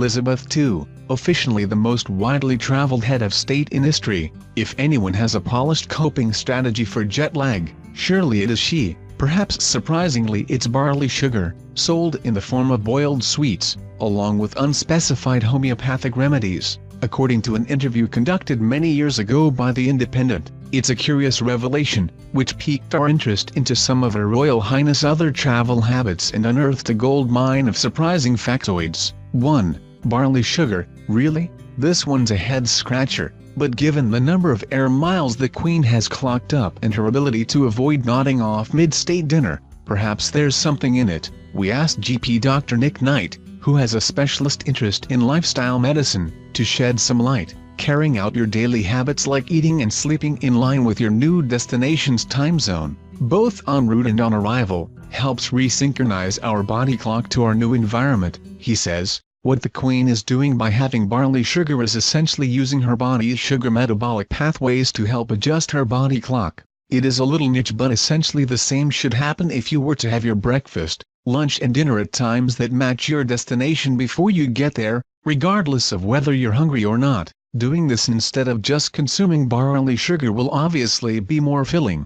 Elizabeth II, officially the most widely traveled head of state in history. If anyone has a polished coping strategy for jet lag, surely it is she. Perhaps surprisingly, it's barley sugar, sold in the form of boiled sweets, along with unspecified homeopathic remedies. According to an interview conducted many years ago by The Independent, it's a curious revelation, which piqued our interest into some of Her Royal Highness' other travel habits and unearthed a gold mine of surprising factoids. 1. Barley sugar. Really? This one's a head-scratcher, but given the number of air miles the Queen has clocked up and her ability to avoid nodding off mid-state dinner, perhaps there's something in it. We asked GP Dr. Nick Knight, who has a specialist interest in lifestyle medicine, to shed some light. Carrying out your daily habits like eating and sleeping in line with your new destination's time zone, both en route and on arrival, helps resynchronize our body clock to our new environment, he says. What the Queen is doing by having barley sugar is essentially using her body's sugar metabolic pathways to help adjust her body clock. It is a little niche, but essentially the same should happen if you were to have your breakfast, lunch and dinner at times that match your destination before you get there, regardless of whether you're hungry or not. Doing this instead of just consuming barley sugar will obviously be more filling.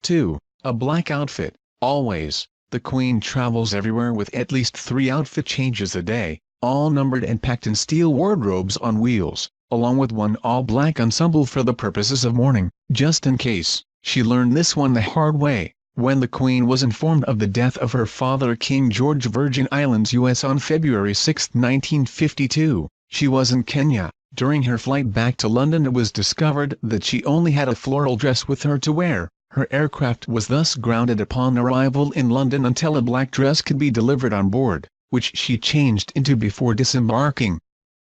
2. A black outfit. Always, the Queen travels everywhere with at least 3 outfit changes a day, all numbered and packed in steel wardrobes on wheels, along with one all-black ensemble for the purposes of mourning, just in case. She learned this one the hard way, when the Queen was informed of the death of her father King George, Virgin Islands, US on February 6, 1952. She was in Kenya. During her flight back to London, it was discovered that she only had a floral dress with her to wear. Her aircraft was thus grounded upon arrival in London until a black dress could be delivered on board, which she changed into before disembarking.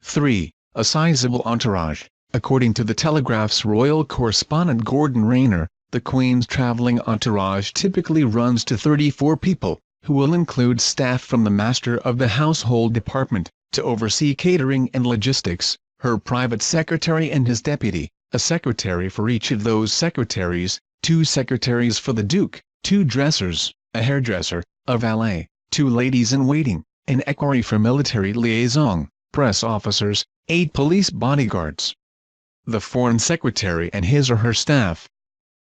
3. A sizable entourage. According to the Telegraph's royal correspondent Gordon Rayner, the Queen's travelling entourage typically runs to 34 people, who will include staff from the Master of the Household Department, to oversee catering and logistics, her private secretary and his deputy, a secretary for each of those secretaries, 2 secretaries for the Duke, 2 dressers, a hairdresser, a valet, 2 ladies-in-waiting, an equerry for military liaison, press officers, 8 police bodyguards, the Foreign Secretary and his or her staff.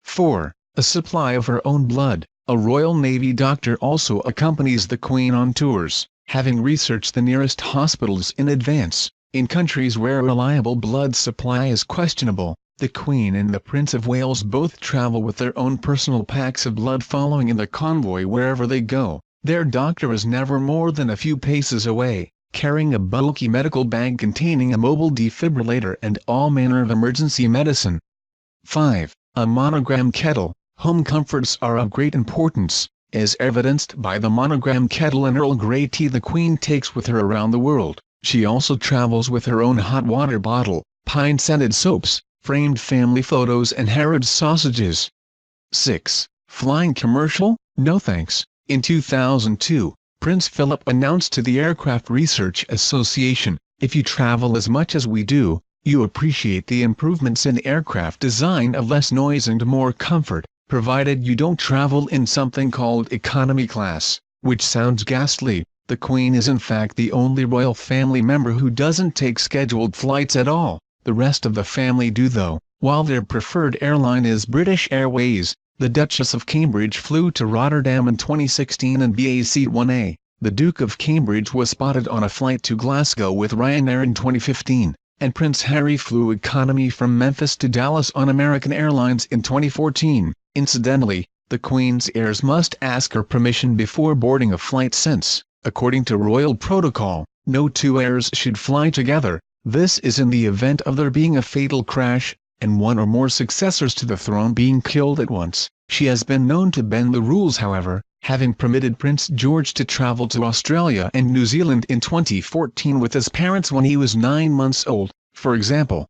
4. A supply of her own blood. A Royal Navy doctor also accompanies the Queen on tours, having researched the nearest hospitals in advance. In countries where a reliable blood supply is questionable, the Queen and the Prince of Wales both travel with their own personal packs of blood following in the convoy wherever they go. Their doctor is never more than a few paces away, carrying a bulky medical bag containing a mobile defibrillator and all manner of emergency medicine. 5. A monogram kettle. Home comforts are of great importance, as evidenced by the monogram kettle and Earl Grey tea the Queen takes with her around the world. She also travels with her own hot water bottle, pine-scented soaps, framed family photos and Harrods sausages. 6. Flying commercial? No thanks. In 2002, Prince Philip announced to the Aircraft Research Association, "If you travel as much as we do, you appreciate the improvements in aircraft design of less noise and more comfort, provided you don't travel in something called economy class," which sounds ghastly. The Queen is in fact the only royal family member who doesn't take scheduled flights at all. The rest of the family do though. While their preferred airline is British Airways, the Duchess of Cambridge flew to Rotterdam in 2016 and BA-1A. The Duke of Cambridge was spotted on a flight to Glasgow with Ryanair in 2015, and Prince Harry flew economy from Memphis to Dallas on American Airlines in 2014. Incidentally, the Queen's heirs must ask her permission before boarding a flight since, according to royal protocol, no 2 heirs should fly together. This is in the event of there being a fatal crash, and one or more successors to the throne being killed at once. She has been known to bend the rules, however, having permitted Prince George to travel to Australia and New Zealand in 2014 with his parents when he was 9 months old, for example.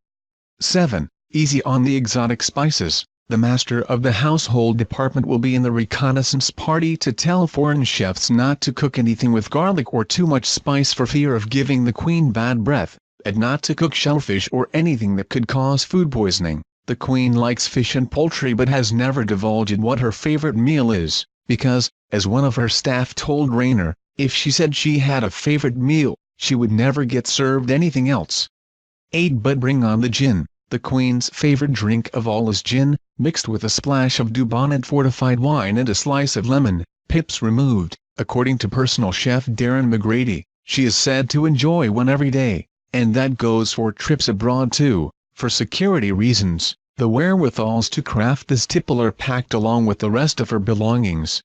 7. Easy on the exotic spices. The Master of the Household Department will be in the reconnaissance party to tell foreign chefs not to cook anything with garlic or too much spice for fear of giving the Queen bad breath, and not to cook shellfish or anything that could cause food poisoning. The Queen likes fish and poultry but has never divulged what her favorite meal is, because, as one of her staff told Rayner, if she said she had a favorite meal, she would never get served anything else. 8. But bring on the gin. The Queen's favorite drink of all is gin, mixed with a splash of Dubonnet fortified wine and a slice of lemon, pips removed. According to personal chef Darren McGrady, she is said to enjoy one every day, and that goes for trips abroad too. For security reasons, the wherewithals to craft this tipple are packed along with the rest of her belongings.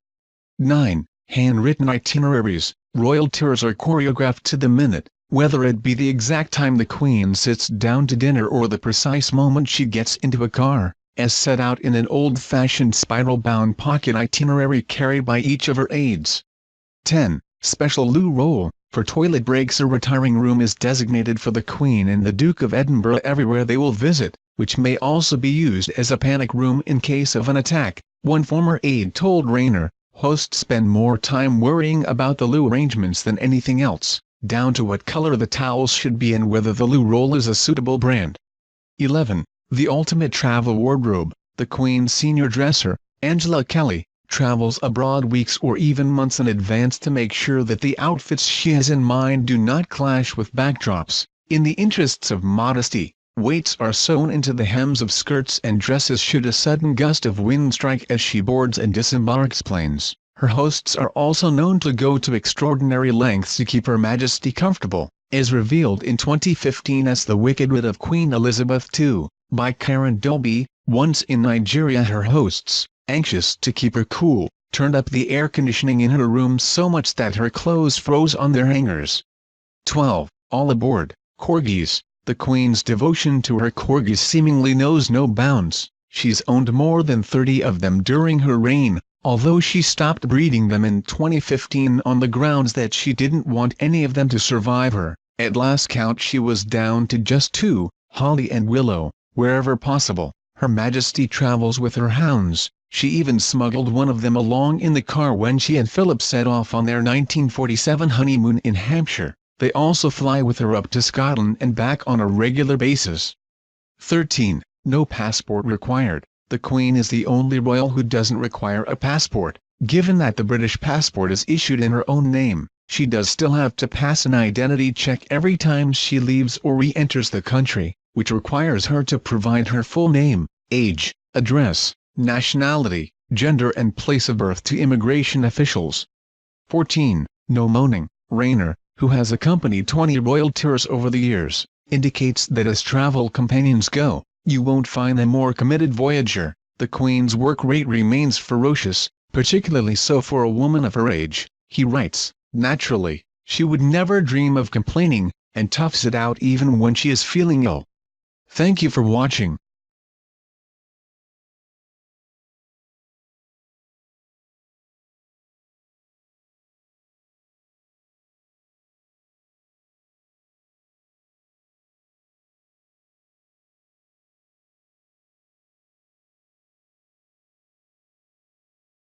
9. Handwritten itineraries. Royal tours are choreographed to the minute, whether it be the exact time the Queen sits down to dinner or the precise moment she gets into a car, as set out in an old-fashioned spiral-bound pocket itinerary carried by each of her aides. 10. Special loo roll. For toilet breaks a retiring room is designated for the Queen and the Duke of Edinburgh everywhere they will visit, which may also be used as a panic room in case of an attack. One former aide told Rayner, hosts spend more time worrying about the loo arrangements than anything else, down to what color the towels should be and whether the loo roll is a suitable brand. 11. The ultimate travel wardrobe. The Queen's senior dresser, Angela Kelly, travels abroad weeks or even months in advance to make sure that the outfits she has in mind do not clash with backdrops. In the interests of modesty, weights are sewn into the hems of skirts and dresses should a sudden gust of wind strike as she boards and disembarks planes. Her hosts are also known to go to extraordinary lengths to keep Her Majesty comfortable, as revealed in 2015 as The Wicked Wit of Queen Elizabeth II, by Karen Dolby. Once in Nigeria, her hosts, anxious to keep her cool, turned up the air conditioning in her room so much that her clothes froze on their hangers. 12. All aboard. Corgis. The Queen's devotion to her corgis seemingly knows no bounds. She's owned more than 30 of them during her reign, although she stopped breeding them in 2015 on the grounds that she didn't want any of them to survive her. At last count she was down to just 2, Holly and Willow. Wherever possible, Her Majesty travels with her hounds. She even smuggled one of them along in the car when she and Philip set off on their 1947 honeymoon in Hampshire. They also fly with her up to Scotland and back on a regular basis. 13. No passport required. The Queen is the only royal who doesn't require a passport. Given that the British passport is issued in her own name, she does still have to pass an identity check every time she leaves or re-enters the country, which requires her to provide her full name, age, address, nationality, gender and place of birth to immigration officials. 14. No moaning. Rayner, who has accompanied 20 royal tours over the years, indicates that as travel companions go, you won't find a more committed voyager. The Queen's work rate remains ferocious, particularly so for a woman of her age. He writes, naturally, she would never dream of complaining, and toughs it out even when she is feeling ill. Thank you for watching.